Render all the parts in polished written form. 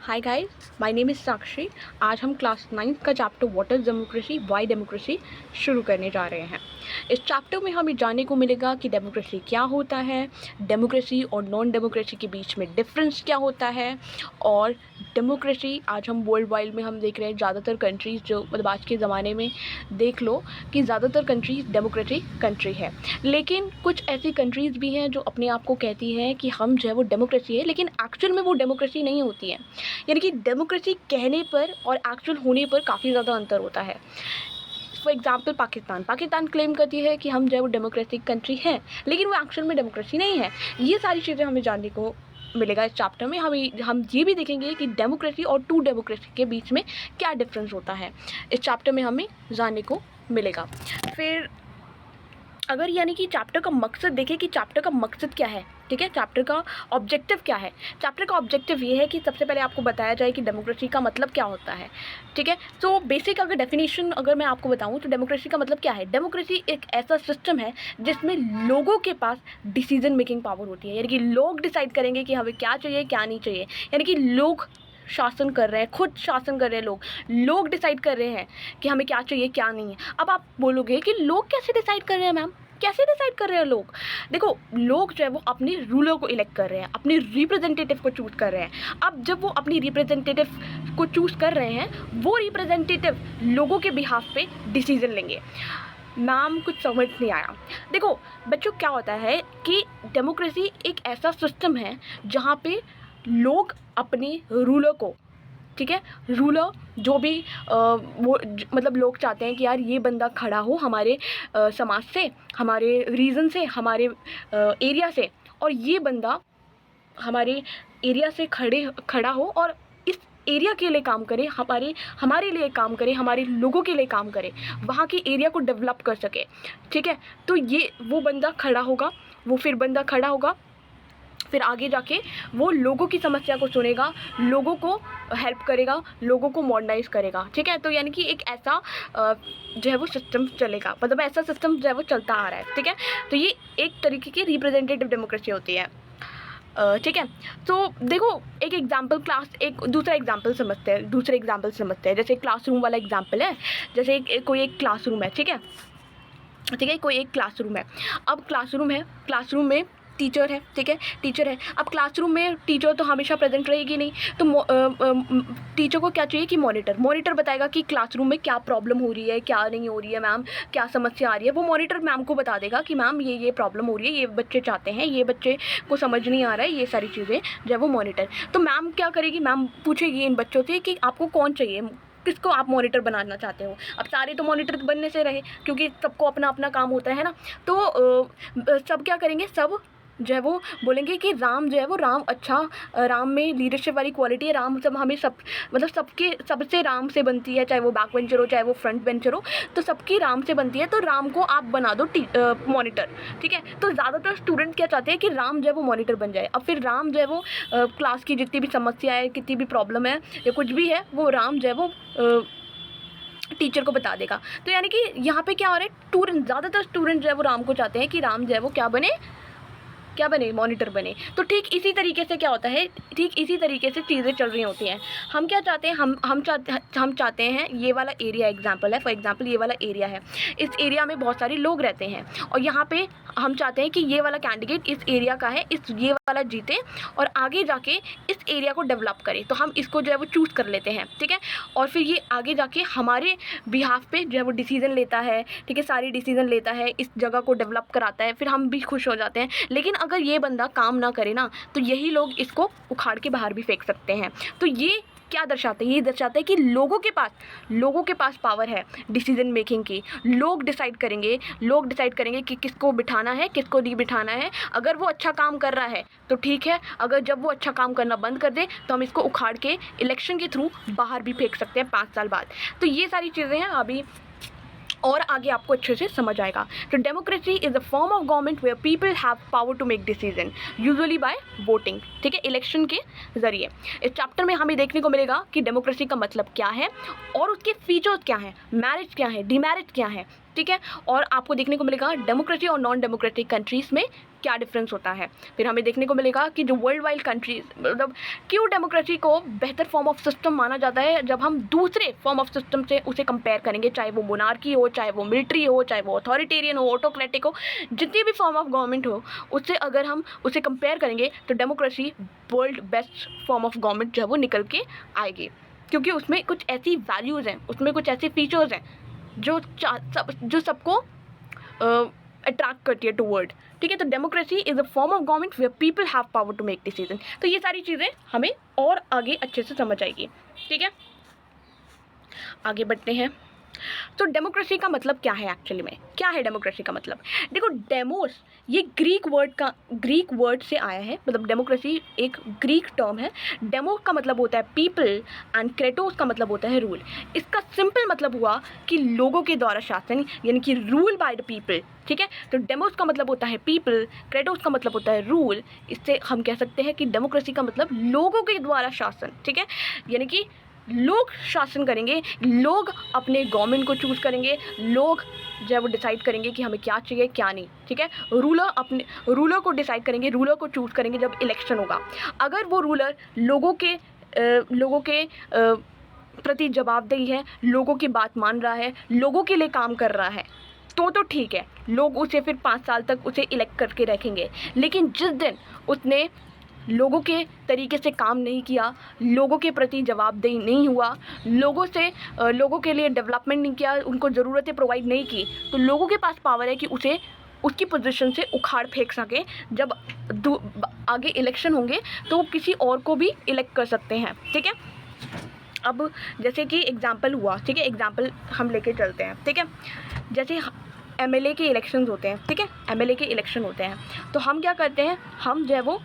Hi guys, my name is Sakshi. आज हम class 9th का chapter what is democracy, why democracy शुरू करने जा रहे हैं। इस चैप्टर में हमें जानने को मिलेगा कि डेमोक्रेसी क्या होता है, डेमोक्रेसी और नॉन डेमोक्रेसी के बीच में डिफरेंस क्या होता है, और डेमोक्रेसी आज हम वर्ल्ड वाइड में हम देख रहे हैं ज़्यादातर कंट्रीज़ जो मतलब आज के ज़माने में देख लो कि ज़्यादातर कंट्रीज़ डेमोक्रेटिक कंट्री है। लेकिन कुछ ऐसी कंट्रीज़ भी हैं जो अपने आप को कहती हैं कि हम जो है वो डेमोक्रेसी है, लेकिन एक्चुअल में वो डेमोक्रेसी नहीं होती है। यानी कि डेमोक्रेसी कहने पर और एक्चुअल होने पर काफ़ी ज़्यादा अंतर होता है। फॉर एग्जाम्पल पाकिस्तान क्लेम करती है कि हम जो है वो डेमोक्रेटिक कंट्री हैं, लेकिन वो एक्चुअल में डेमोक्रेसी नहीं है। ये सारी चीज़ें हमें जानने को मिलेगा इस चैप्टर में। हम ये भी देखेंगे कि डेमोक्रेसी और टू डेमोक्रेसी के बीच में क्या डिफरेंस होता है, इस चैप्टर में हमें जानने को मिलेगा। फिर अगर यानी कि चैप्टर का मकसद देखें कि चैप्टर का मकसद क्या है, ठीक है, चैप्टर का ऑब्जेक्टिव क्या है। चैप्टर का ऑब्जेक्टिव ये है कि सबसे पहले आपको बताया जाए कि डेमोक्रेसी का मतलब क्या होता है, ठीक है। तो बेसिक अगर डेफिनेशन अगर मैं आपको बताऊं तो डेमोक्रेसी का मतलब क्या है। डेमोक्रेसी एक ऐसा सिस्टम है जिसमें लोगों के पास डिसीजन मेकिंग पावर होती है, यानी कि लोग डिसाइड करेंगे कि हमें क्या चाहिए क्या नहीं चाहिए। यानी कि लोग शासन कर रहे हैं, खुद शासन कर रहे हैं, लोग डिसाइड कर रहे हैं कि हमें क्या चाहिए क्या नहीं है। अब आप बोलोगे कि लोग कैसे डिसाइड कर रहे हैं मैम, कैसे डिसाइड कर रहे हैं लोग। देखो, लोग जो है वो अपने रूलर को इलेक्ट कर रहे हैं, अपने रिप्रेजेंटेटिव को चूज कर रहे हैं। अब जब वो अपनी रिप्रेजेंटेटिव को चूज कर रहे हैं, वो रिप्रेजेंटेटिव लोगों के बिहाफ पे डिसीजन लेंगे। मैम कुछ समझ नहीं आया। देखो बच्चों, क्या होता है कि डेमोक्रेसी एक ऐसा सिस्टम है जहाँ पे लोग अपने रूलर को, ठीक है, रूलर जो भी मतलब लोग चाहते हैं कि यार ये बंदा खड़ा हो हमारे समाज से, हमारे रीजन से, हमारे एरिया से, और ये बंदा हमारे एरिया से खड़ा हो और इस एरिया के लिए काम करे, हमारे लिए काम करे, हमारे लोगों के लिए काम करे, वहाँ की एरिया को डेवलप कर सके, ठीक है। तो ये वो बंदा खड़ा होगा, फिर आगे जाके वो लोगों की समस्या को सुनेगा, लोगों को हेल्प करेगा, लोगों को मॉडर्नाइज करेगा, ठीक है। तो यानी कि एक ऐसा जो है वो सिस्टम चलेगा, मतलब ऐसा सिस्टम जो है वो चलता आ रहा है, ठीक है। तो ये एक तरीके की रिप्रेजेंटेटिव डेमोक्रेसी होती है, ठीक है। तो देखो एक दूसरे एग्जाम्पल समझते हैं। जैसे क्लासरूम वाला एग्जाम्पल है। जैसे कोई एक क्लासरूम है, ठीक है, कोई एक क्लासरूम है। अब क्लासरूम में टीचर है, ठीक है, टीचर है। अब क्लासरूम में टीचर तो हमेशा प्रेजेंट रहेगी नहीं, तो टीचर को क्या चाहिए कि मॉनिटर बताएगा कि क्लासरूम में क्या प्रॉब्लम हो रही है, क्या नहीं हो रही है, मैम क्या समस्या आ रही है। वो मॉनिटर मैम को बता देगा कि मैम ये प्रॉब्लम हो रही है, ये बच्चे चाहते हैं, ये बच्चे को समझ नहीं आ रहा है, ये सारी चीज़ें जो है वो मॉनिटर। तो मैम क्या करेगी, मैम पूछेगी इन बच्चों से कि आपको कौन चाहिए, किसको आप मॉनिटर बनाना चाहते हो। अब सारे तो मॉनिटर बनने से रहे, क्योंकि सबको अपना अपना काम होता है ना। तो सब क्या करेंगे, सब जो है वो बोलेंगे कि राम जो है वो राम में लीडरशिप वाली क्वालिटी है, राम सब हमें सब मतलब सबसे राम से बनती है, चाहे वो बैक बेंचर हो चाहे वो फ्रंट बेंचर हो, तो सबकी राम से बनती है। तो राम को आप बना दो मॉनिटर, ठीक है। तो ज़्यादातर स्टूडेंट क्या चाहते हैं कि राम जो है वो मॉनिटर बन जाए। अब फिर राम जो है वो क्लास की जितनी भी समस्या है, कितनी भी प्रॉब्लम है या कुछ भी है, वो राम जो है वो टीचर को बता देगा। तो यानी कि यहाँ पे क्या हो रहा है, ज़्यादातर स्टूडेंट जो है वो राम को चाहते हैं कि राम जो है वो क्या बने, मॉनिटर बने। तो ठीक इसी तरीके से क्या होता है, ठीक इसी तरीके से चीज़ें चल रही होती हैं। हम क्या चाहते हैं, हम चाहते हैं, ये वाला एरिया एग्जाम्पल है, फॉर एग्जाम्पल ये वाला एरिया है, इस एरिया में बहुत सारे लोग रहते हैं, और यहाँ पे हम चाहते हैं कि ये वाला कैंडिडेट इस एरिया का है, ये वाला जीते और आगे जाके इस एरिया को डेवलप करे। तो हम इसको जो है वो चूज़ कर लेते हैं, ठीक है। और फिर ये आगे जाके हमारे बिहाफ पे जो है वो डिसीज़न लेता है, ठीक है, सारी डिसीज़न लेता है, इस जगह को डेवलप कराता है, फिर हम भी खुश हो जाते हैं। लेकिन अगर ये बंदा काम ना करे ना, तो यही लोग इसको उखाड़ के बाहर भी फेंक सकते हैं। तो ये क्या दर्शाता है, ये दर्शाता है कि लोगों के पास पावर है डिसीजन मेकिंग की। लोग डिसाइड करेंगे कि किसको बिठाना है, किसको नहीं बिठाना है। अगर वो अच्छा काम कर रहा है तो ठीक है, अगर जब वो अच्छा काम करना बंद कर दे तो हम इसको उखाड़ के इलेक्शन के थ्रू बाहर भी फेंक सकते हैं 5 साल बाद। तो ये सारी चीज़ें हैं, अभी और आगे आपको अच्छे से समझ आएगा। तो democracy is a form of government where people have power to make decision, usually by voting, ठीक है, इलेक्शन के ज़रिए। इस चैप्टर में हमें देखने को मिलेगा कि डेमोक्रेसी का मतलब क्या है और उसके फीचर्स क्या हैं, मैरिज क्या है, डीमैरिज क्या है, ठीक है। और आपको देखने को मिलेगा डेमोक्रेसी और नॉन डेमोक्रेटिक कंट्रीज़ में क्या डिफरेंस होता है। फिर हमें देखने को मिलेगा कि जो वर्ल्ड वाइड कंट्रीज, मतलब क्यों डेमोक्रेसी को बेहतर फॉर्म ऑफ सिस्टम माना जाता है जब हम दूसरे फॉर्म ऑफ सिस्टम से उसे कंपेयर करेंगे, चाहे वो मोनार्की हो, चाहे वो मिलिट्री हो, चाहे वो अथॉरिटेरियन हो, ऑटोक्रेटिक हो, जितनी भी फॉर्म ऑफ गवर्नमेंट हो, उससे अगर हम उसे कंपेयर करेंगे तो democracy world best form of government जो है वो निकल के आएगी, क्योंकि उसमें कुछ ऐसी वैल्यूज़ हैं, उसमें कुछ ऐसे फीचर्स हैं जो सबको अट्रैक्ट करती है टूवर्ड, ठीक है। तो democracy is a form of government where people have power to make decision. तो ये सारी चीज़ें हमें और आगे अच्छे से समझ आएगी, ठीक है। आगे बढ़ते हैं। तो डेमोक्रेसी का मतलब क्या है एक्चुअली में, क्या है डेमोक्रेसी का मतलब? देखो, डेमोस ये ग्रीक वर्ड से आया है, मतलब डेमोक्रेसी एक ग्रीक टर्म है। डेमो का मतलब होता है पीपल एंड क्रेटोस का मतलब होता है रूल। इसका सिंपल मतलब हुआ कि लोगों के द्वारा शासन, यानी कि रूल बाय द पीपल, ठीक है। तो डेमोस का मतलब होता है पीपल, क्रेटोस का मतलब होता है रूल। इससे हम कह सकते हैं कि डेमोक्रेसी का मतलब लोगों के द्वारा शासन, ठीक है, यानी कि लोग शासन करेंगे, लोग अपने गवर्नमेंट को चूज़ करेंगे, लोग जो है वो डिसाइड करेंगे कि हमें क्या चाहिए क्या नहीं, ठीक है। रूलर को डिसाइड करेंगे, रूलर को चूज़ करेंगे जब इलेक्शन होगा। अगर वो रूलर लोगों के प्रति जवाबदेही है, लोगों की बात मान रहा है, लोगों के लिए काम कर रहा है, तो ठीक है, लोग उसे फिर 5 साल तक उसे इलेक्ट करके रखेंगे। लेकिन जिस दिन उसने लोगों के तरीके से काम नहीं किया, लोगों के प्रति जवाबदेही नहीं हुआ, लोगों के लिए डेवलपमेंट नहीं किया, उनको ज़रूरतें प्रोवाइड नहीं की, तो लोगों के पास पावर है कि उसे उसकी पोजीशन से उखाड़ फेंक सके। जब आगे इलेक्शन होंगे तो वो किसी और को भी इलेक्ट कर सकते हैं, ठीक है। अब जैसे कि एग्जाम्पल हुआ, ठीक है, एग्जाम्पल हम लेके चलते हैं, ठीक है। जैसे एमएलए के इलेक्शंस होते हैं, ठीक है, एमएलए के इलेक्शन होते हैं, तो हम क्या करते हैं, हम जो है वो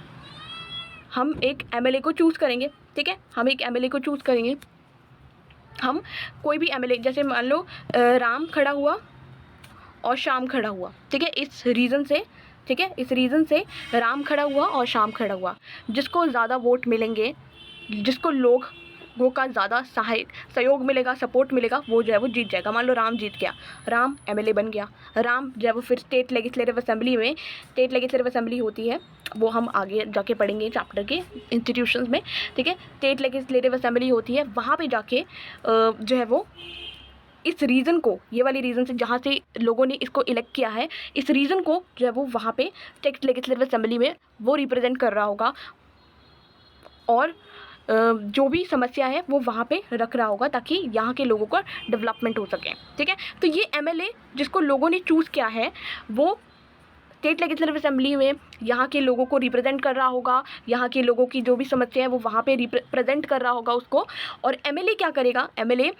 हम एक एमएलए को चूज़ करेंगे, ठीक है, हम एक एमएलए को चूज़ करेंगे। हम कोई भी एमएलए, जैसे मान लो राम खड़ा हुआ और श्याम खड़ा हुआ, ठीक है, इस रीज़न से, ठीक है, इस रीज़न से राम खड़ा हुआ और श्याम खड़ा हुआ। जिसको ज़्यादा वोट मिलेंगे, जिसको लोगों का ज़्यादा सहयोग मिलेगा, सपोर्ट मिलेगा, वो जो है वो जीत जाएगा। मान लो राम जीत गया, राम एमएलए बन गया, राम जो है वो फिर स्टेट लेजिस्लेटिव असेंबली होती है, वो हम आगे जाके पढ़ेंगे चैप्टर के इंस्टीट्यूशंस में, ठीक है। स्टेट लेजिस्लेटिव असेंबली होती है, वहाँ पे जाके जो है वो इस रीज़न को, ये वाली रीज़न से जहाँ से लोगों ने इसको इलेक्ट किया है, इस रीज़न को जो है वो वहाँ पे स्टेट लेजिस्लेटिव असेंबली में वो रिप्रेजेंट कर रहा होगा, और जो भी समस्या है वो वहाँ पे रख रहा होगा ताकि यहाँ के लोगों का डेवलपमेंट हो सके, ठीक है। तो ये एमएलए जिसको लोगों ने चूज़ किया है, वो स्टेट लेजिस्लेटिव असेंबली में यहाँ के लोगों को रिप्रेजेंट कर रहा होगा, यहाँ के लोगों की जो भी समस्या है वो वहाँ पे रिप्रेजेंट कर रहा होगा उसको। और एमएलए क्या करेगा, एमएलए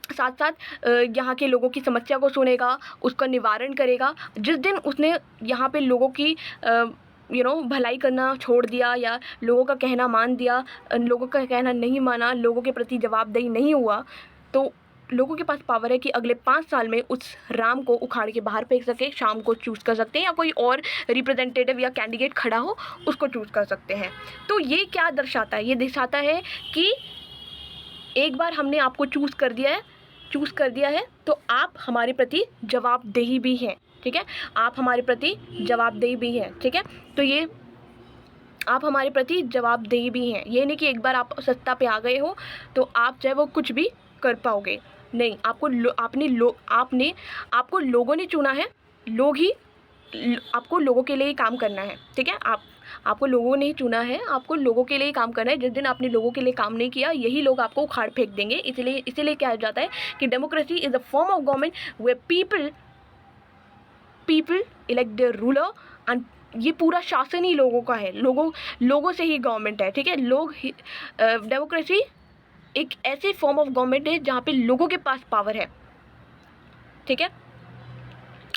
साथ साथ यहाँ के लोगों की समस्या को सुनेगा, उसका निवारण करेगा। जिस दिन उसने यहाँ पे लोगों की भलाई करना छोड़ दिया, या लोगों का कहना मान दिया, लोगों का कहना नहीं माना, लोगों के प्रति जवाबदेही नहीं हुआ, तो लोगों के पास पावर है कि अगले 5 साल में उस राम को उखाड़ के बाहर फेंक सके, श्याम को चूज़ कर सकते हैं, या कोई और रिप्रेजेंटेटिव या कैंडिडेट खड़ा हो उसको चूज़ कर सकते हैं। तो ये क्या दर्शाता है, ये दर्शाता है कि एक बार हमने आपको चूज़ कर दिया है तो आप हमारे प्रति जवाबदेही भी हैं, ठीक है, आप हमारे प्रति जवाबदेही भी हैं, ठीक है। तो ये आप हमारे प्रति जवाबदेही भी हैं, ये नहीं कि एक बार आप सत्ता पे आ गए हो तो आप चाहे वो कुछ भी कर पाओगे, नहीं। आपको लोगों ने चुना है, लोग ही आपको लोगों के लिए ही काम करना है, ठीक है। आपको लोगों ने ही चुना है, आपको लोगों के लिए ही काम करना है। जिस दिन आपने लोगों के लिए काम नहीं किया, यही लोग आपको उखाड़ फेंक देंगे। इसीलिए क्या जाता है कि democracy is a form of government where people elect their ruler, and ये पूरा शासन ही लोगों का है, लोगों से ही गवर्नमेंट है, ठीक है। डेमोक्रेसी एक ऐसे फॉर्म ऑफ गवर्नमेंट है जहाँ पे लोगों के पास पावर है, ठीक है,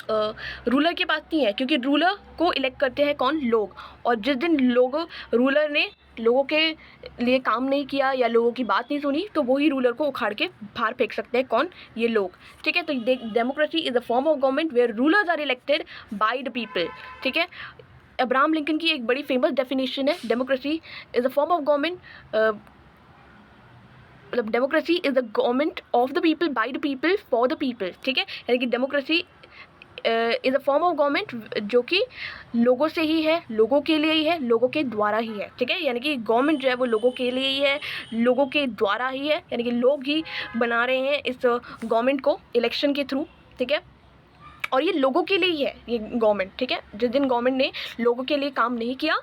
रूलर के पास नहीं है, क्योंकि रूलर को इलेक्ट करते हैं कौन, लोग। और जिस दिन रूलर ने लोगों के लिए काम नहीं किया या लोगों की बात नहीं सुनी, तो वही रूलर को उखाड़ के बाहर फेंक सकते हैं, कौन, ये लोग, ठीक है। तो democracy is a form of government where rulers are elected by the people, ठीक है। अब्राहम लिंकन की एक बड़ी फेमस डेफिनेशन है, democracy is a form of government मतलब democracy is the government of the people by the people for the people, ठीक है। यानी कि democracy is a form of government जो कि लोगों से ही है, लोगों के लिए ही है, लोगों के द्वारा ही है, ठीक है। यानी कि गवर्नमेंट जो है वो लोगों के लिए ही है, लोगों के द्वारा ही है, यानी कि लोग ही बना रहे हैं इस गवर्नमेंट को इलेक्शन के थ्रू, ठीक है। और ये लोगों के लिए ही है ये गवर्नमेंट, ठीक है। जिस दिन गवर्नमेंट ने लोगों के लिए काम नहीं किया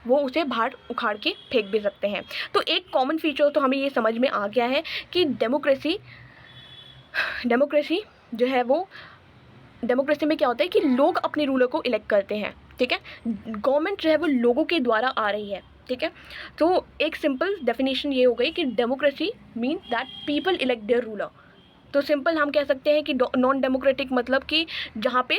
वो उसे बाहर उखाड़ के फेंक भी सकते हैं। तो एक कॉमन फीचर तो हमें ये समझ में आ गया है कि डेमोक्रेसी जो है वो डेमोक्रेसी में क्या होता है कि लोग अपने रूलर को इलेक्ट करते हैं, ठीक है। गवर्नमेंट जो है वो लोगों के द्वारा आ रही है, ठीक है। तो एक सिंपल डेफिनेशन ये हो गई कि democracy mean that people elect their ruler. तो सिंपल हम कह सकते हैं कि नॉन डेमोक्रेटिक मतलब कि जहाँ पे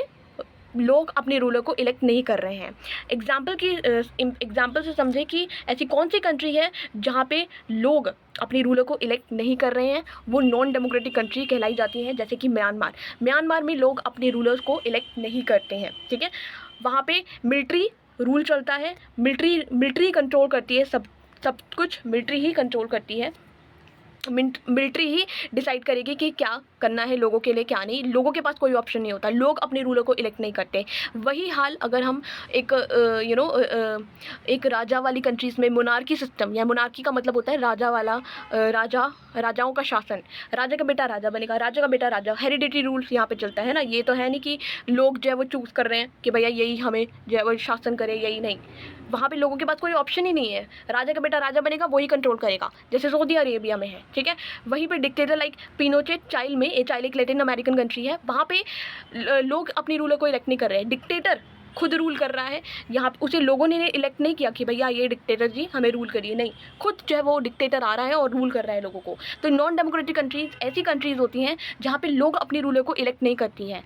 लोग अपने रूलर को इलेक्ट नहीं कर रहे हैं। एग्जाम्पल से समझे कि ऐसी कौन सी कंट्री है जहाँ पे लोग अपने रूलर को इलेक्ट नहीं कर रहे हैं, वो नॉन डेमोक्रेटिक कंट्री कहलाई जाती हैं। जैसे कि म्यांमार में लोग अपने रूलर्स को इलेक्ट नहीं करते हैं, ठीक है। वहाँ पे मिलिट्री रूल चलता है, मिलिट्री कंट्रोल करती है, सब कुछ मिलिट्री ही कंट्रोल करती है। मिलिट्री ही डिसाइड करेगी कि क्या करना है लोगों के लिए, क्या नहीं। लोगों के पास कोई ऑप्शन नहीं होता, लोग अपने रूलर को इलेक्ट नहीं करते। वही हाल अगर हम एक एक राजा वाली कंट्रीज़ में मोनार्की सिस्टम, या मोनार्की का मतलब होता है राजा वाला राजाओं का शासन। राजा का बेटा राजा बनेगा, राजा का बेटा राजा, हेरिडिटरी रूल्स यहाँ पे चलता है ना। ये तो है नहीं कि लोग जो है वो चूज़ कर रहे हैं कि भैया यही हमें जो है वो शासन करे, यही नहीं। वहाँ पे लोगों के पास कोई ऑप्शन ही नहीं है, राजा का बेटा राजा बनेगा, वही कंट्रोल करेगा, जैसे सऊदी अरेबिया में है, ठीक है। वहीं पे डिक्टेटर लाइक पिनोचेट चाइल एक लैटिन अमेरिकन कंट्री है, वहाँ पे लोग अपनी रूलर को इलेक्ट नहीं कर रहे हैं, डिक्टेटर खुद रूल कर रहा है। यहाँ उसे लोगों ने इलेक्ट नहीं किया कि भैया ये डिक्टेटर जी हमें रूल करिए, नहीं, खुद जो है वो डिक्टेटर आ रहा है और रूल कर रहा है लोगों को। तो नॉन डेमोक्रेटिक कंट्रीज़ ऐसी कंट्रीज़ होती हैं जहाँ पे लोग अपनी रूलर को इलेक्ट नहीं करती हैं,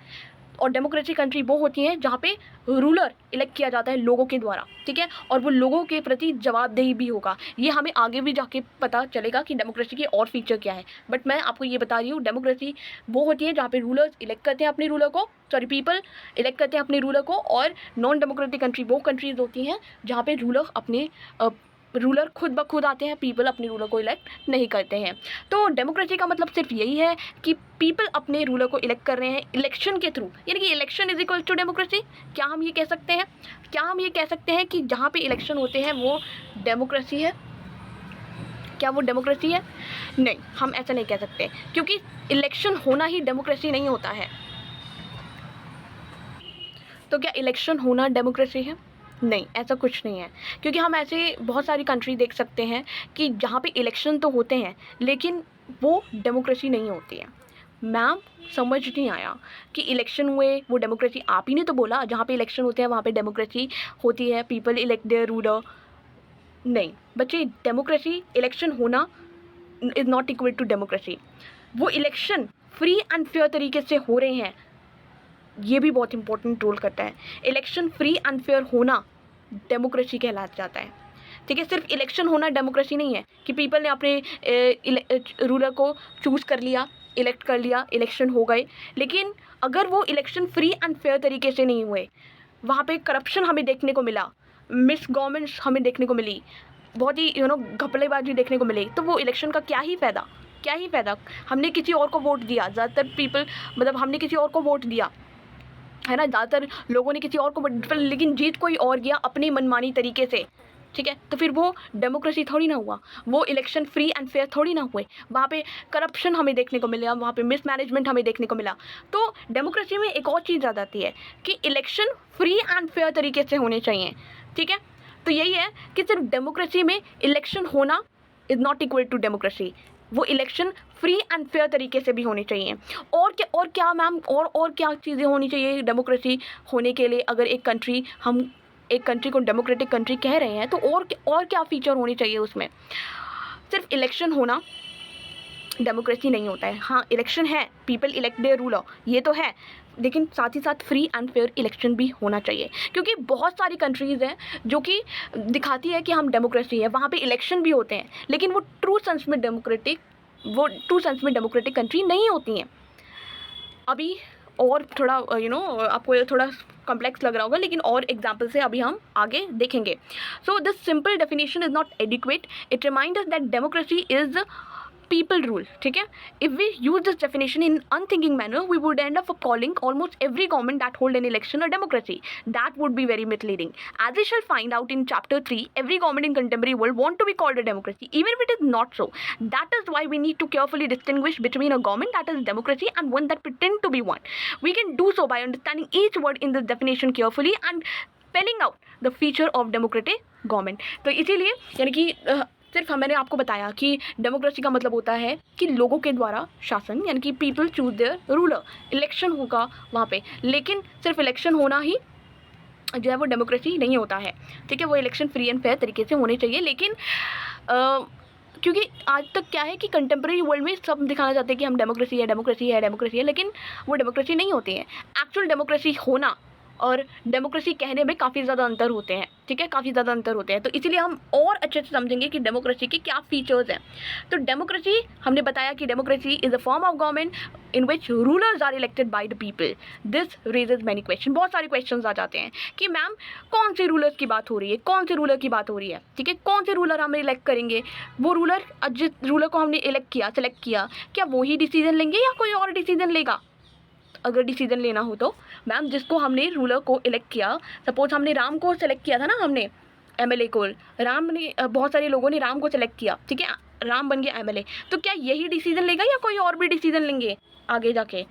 और डेमोक्रेटिक कंट्री वो होती हैं जहाँ पे रूलर इलेक्ट किया जाता है लोगों के द्वारा, ठीक है। और वो लोगों के प्रति जवाबदेही भी होगा। ये हमें आगे भी जाके पता चलेगा कि डेमोक्रेसी के और फीचर क्या है, बट मैं आपको ये बता रही हूँ डेमोक्रेसी वो होती है जहाँ पे रूलर्स इलेक्ट करते हैं अपने रूलर को, पीपल इलेक्ट करते हैं अपने रूलर को। और नॉन डेमोक्रेटिक कंट्री वो कंट्रीज होती हैं जहाँ पे रूलर खुद ब खुद आते हैं, पीपल अपने रूलर को इलेक्ट नहीं करते हैं। तो डेमोक्रेसी का मतलब सिर्फ यही है कि पीपल अपने रूलर को इलेक्ट कर रहे हैं इलेक्शन के थ्रू, यानी कि election is equal to democracy. क्या हम ये कह सकते हैं कि जहाँ पे इलेक्शन होते हैं वो डेमोक्रेसी है? क्या वो डेमोक्रेसी है? नहीं, हम ऐसा नहीं कह सकते, क्योंकि इलेक्शन होना ही डेमोक्रेसी नहीं होता है। तो क्या इलेक्शन होना डेमोक्रेसी है? नहीं, ऐसा कुछ नहीं है, क्योंकि हम ऐसे बहुत सारी कंट्री देख सकते हैं कि जहाँ पे इलेक्शन तो होते हैं लेकिन वो डेमोक्रेसी नहीं होती है। मैम समझ नहीं आया कि इलेक्शन हुए वो डेमोक्रेसी, आप ही ने तो बोला जहाँ पे इलेक्शन होते हैं वहाँ पे डेमोक्रेसी होती है, पीपल इलेक्ट देयर रूलर। नहीं बच्चे, डेमोक्रेसी इलेक्शन होना is not equal to democracy. वो इलेक्शन फ्री एंड फेयर तरीके से हो रहे हैं, ये भी बहुत इंपॉर्टेंट रोल करता है। इलेक्शन फ्री एंड फेयर होना डेमोक्रेसी कहला जाता है, ठीक है। सिर्फ इलेक्शन होना डेमोक्रेसी नहीं है कि पीपल ने अपने रूलर को चूज़ कर लिया, इलेक्ट कर लिया, इलेक्शन हो गए, लेकिन अगर वो इलेक्शन फ्री एंड फेयर तरीके से नहीं हुए, वहाँ पे करप्शन हमें देखने को मिला, मिस गवर्नमेंट्स हमें देखने को मिली, बहुत ही घपलेबाजी देखने को मिली, तो वो इलेक्शन का क्या ही फ़ायदा। हमने किसी और को वोट दिया, ज़्यादातर हमने किसी और को वोट दिया, है ना, ज़्यादातर लोगों ने किसी और को, लेकिन जीत कोई और गया अपनी मनमानी तरीके से, ठीक है। तो फिर वो डेमोक्रेसी थोड़ी ना हुआ, वो इलेक्शन फ्री एंड फेयर थोड़ी ना हुए, वहाँ पे करप्शन हमें देखने को मिला, वहाँ पे मिसमैनेजमेंट हमें देखने को मिला। तो डेमोक्रेसी में एक और चीज़ आ जाती है कि इलेक्शन फ्री एंड फेयर तरीके से होने चाहिए, ठीक है। तो यही है कि सिर्फ डेमोक्रेसी में इलेक्शन होना is not equal to democracy, वो इलेक्शन फ्री एंड फेयर तरीके से भी होने चाहिए। और क्या मैम, और क्या चीज़ें होनी चाहिए डेमोक्रेसी होने के लिए? अगर हम एक कंट्री को डेमोक्रेटिक कंट्री कह रहे हैं तो और क्या फ़ीचर होने चाहिए उसमें? सिर्फ इलेक्शन होना डेमोक्रेसी नहीं होता है। हाँ, इलेक्शन है, पीपल इलेक्ट देयर रूलर, ये तो है, लेकिन साथ ही साथ फ्री एंड फेयर इलेक्शन भी होना चाहिए, क्योंकि बहुत सारी कंट्रीज़ हैं जो कि दिखाती है कि हम डेमोक्रेसी है, वहाँ पे इलेक्शन भी होते हैं, लेकिन वो ट्रू सेंस में डेमोक्रेटिक कंट्री नहीं होती हैं। अभी और थोड़ा आपको ये थोड़ा कॉम्प्लेक्स लग रहा होगा, लेकिन और एग्जाम्पल से अभी हम आगे देखेंगे। So this simple definition is not adequate, it reminds us that democracy is people rule, ठीक है. If we use this definition in unthinking manner we would end up calling almost every government that hold an election a democracy. That would be very misleading. As we shall find out in chapter 3, every government in contemporary world want to be called a democracy, even if it is not so. That is why we need to carefully distinguish between a government that is democracy and one that pretend to be one. We can do so by understanding each word in this definition carefully and spelling out the feature of democratic government. तो इसीलिए यानी कि सिर्फ मैंने आपको बताया कि democracy का मतलब होता है कि लोगों के द्वारा शासन, यानी कि people choose there ruler. Election होगा वहाँ पे, लेकिन सिर्फ इलेक्शन होना ही जो है वो डेमोक्रेसी नहीं होता है, ठीक है. वो इलेक्शन फ्री एंड फेयर तरीके से होने चाहिए. लेकिन क्योंकि आज तक क्या है कि कंटेम्प्रेरी वर्ल्ड में सब दिखाना चाहते हैं कि हम डेमोक्रेसी है, डेमोक्रेसी है, डेमोक्रेसी है, लेकिन वो डेमोक्रेसी नहीं होती है. एक्चुअल डेमोक्रेसी होना और डेमोक्रेसी कहने में काफ़ी ज़्यादा अंतर होते हैं, ठीक है, काफ़ी ज़्यादा अंतर होते हैं. तो इसीलिए हम और अच्छे से समझेंगे कि डेमोक्रेसी के क्या फीचर्स हैं. तो डेमोक्रेसी हमने बताया कि democracy is a form of government in which rulers are elected by the people. This raises many question. बहुत सारे क्वेश्चन आ जाते हैं कि मैम कौन से रूलर्स की बात हो रही है, कौन से रूलर की बात हो रही है, ठीक है, कौन से रूलर हम इलेक्ट करेंगे. वो रूलर, जिस रूलर को हमने इलेक्ट किया, सेलेक्ट किया, क्या वो ही डिसीजन लेंगे या कोई और डिसीजन लेगा. अगर डिसीजन लेना हो तो मैम जिसको हमने रूलर को इलेक्ट किया, सपोज हमने राम को सेलेक्ट किया था ना, हमने एमएलए को, राम ने, बहुत सारे लोगों ने राम को सेलेक्ट किया, ठीक है, राम बन गया एमएलए. तो क्या यही डिसीजन लेगा या कोई और भी डिसीजन लेंगे आगे जाके,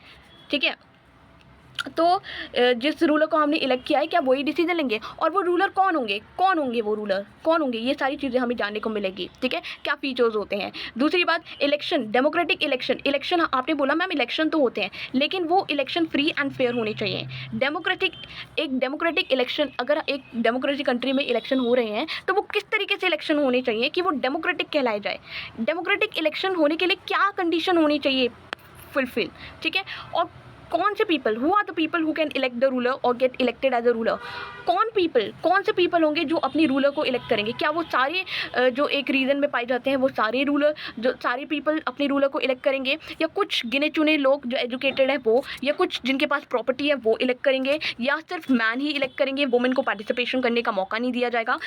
ठीक है. तो जिस रूलर को हमने इलेक्ट किया है क्या वही डिसीजन लेंगे, और वो रूलर कौन होंगे वो रूलर कौन होंगे, ये सारी चीज़ें हमें जानने को मिलेगी, ठीक है. क्या फीचर्स होते हैं. दूसरी बात, इलेक्शन, डेमोक्रेटिक इलेक्शन आपने बोला मैम इलेक्शन तो होते हैं, लेकिन वो इलेक्शन फ्री एंड फेयर होने चाहिए. एक डेमोक्रेटिक इलेक्शन, अगर एक डेमोक्रेटिक कंट्री में इलेक्शन हो रहे हैं तो वो किस तरीके से इलेक्शन होने चाहिए कि वो डेमोक्रेटिक कहलाए जाए. डेमोक्रेटिक इलेक्शन होने के लिए क्या कंडीशन होनी चाहिए फुलफिल, ठीक है. और कौन से people, who are the people who can elect the ruler और get elected as a ruler. कौन से पीपल होंगे जो अपनी रूलर को इलेक्ट करेंगे. क्या वो सारे जो एक रीजन में पाए जाते हैं वो सारे रूलर, जो सारे पीपल अपनी रूलर को इलेक्ट करेंगे, या कुछ गिने चुने लोग जो एजुकेटेड है वो, या कुछ जिनके पास प्रॉपर्टी है वो इलेक्ट करेंगे, या सिर्फ मैन ही इलेक्ट करेंगे, वुमेन को पार्टिसिपेशन करने का मौका नहीं दिया जाएगा.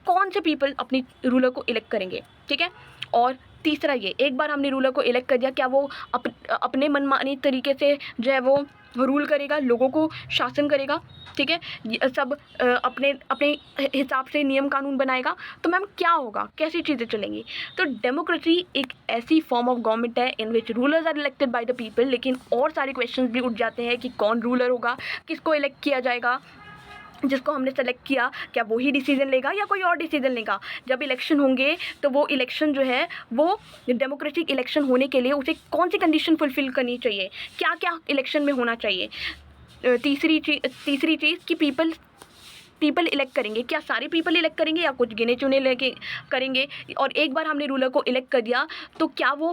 कौन से पीपल अपनी रूलर को इलेक्ट करेंगे, ठीक है. और तीसरा ये, एक बार हमने रूलर को इलेक्ट कर दिया, क्या वो अपने मनमानी तरीके से जो है वो रूल करेगा, लोगों को शासन करेगा, ठीक है, सब अपने अपने हिसाब से नियम कानून बनाएगा. तो मैम क्या होगा, कैसी चीज़ें चलेंगी. तो डेमोक्रेसी एक ऐसी फॉर्म ऑफ गवर्नमेंट है in which rulers are elected by the people. लेकिन और सारे क्वेश्चन भी उठ जाते हैं कि कौन रूलर होगा, किसको इलेक्ट किया जाएगा, जिसको हमने सेलेक्ट किया क्या वही डिसीजन लेगा या कोई और डिसीजन लेगा. जब इलेक्शन होंगे तो वो इलेक्शन जो है वो डेमोक्रेटिक इलेक्शन होने के लिए उसे कौन सी कंडीशन फुलफिल करनी चाहिए, क्या क्या इलेक्शन में होना चाहिए. तीसरी चीज़ कि पीपल इलेक्ट करेंगे, क्या सारे पीपल इलेक्ट करेंगे या कुछ गिने चुने लेके करेंगे. और एक बार हमने रूलर को इलेक्ट कर दिया तो क्या वो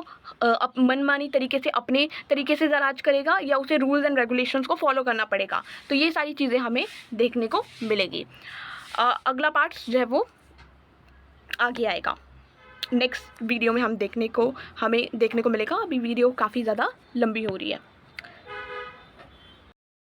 मनमानी तरीके से अपने तरीके से राज करेगा या उसे रूल्स एंड रेगुलेशंस को फॉलो करना पड़ेगा. तो ये सारी चीज़ें हमें देखने को मिलेगी. अगला पार्ट जो है वो आगे आएगा, नेक्स्ट वीडियो में हमें देखने को मिलेगा. अभी वीडियो काफ़ी ज़्यादा लंबी हो रही है.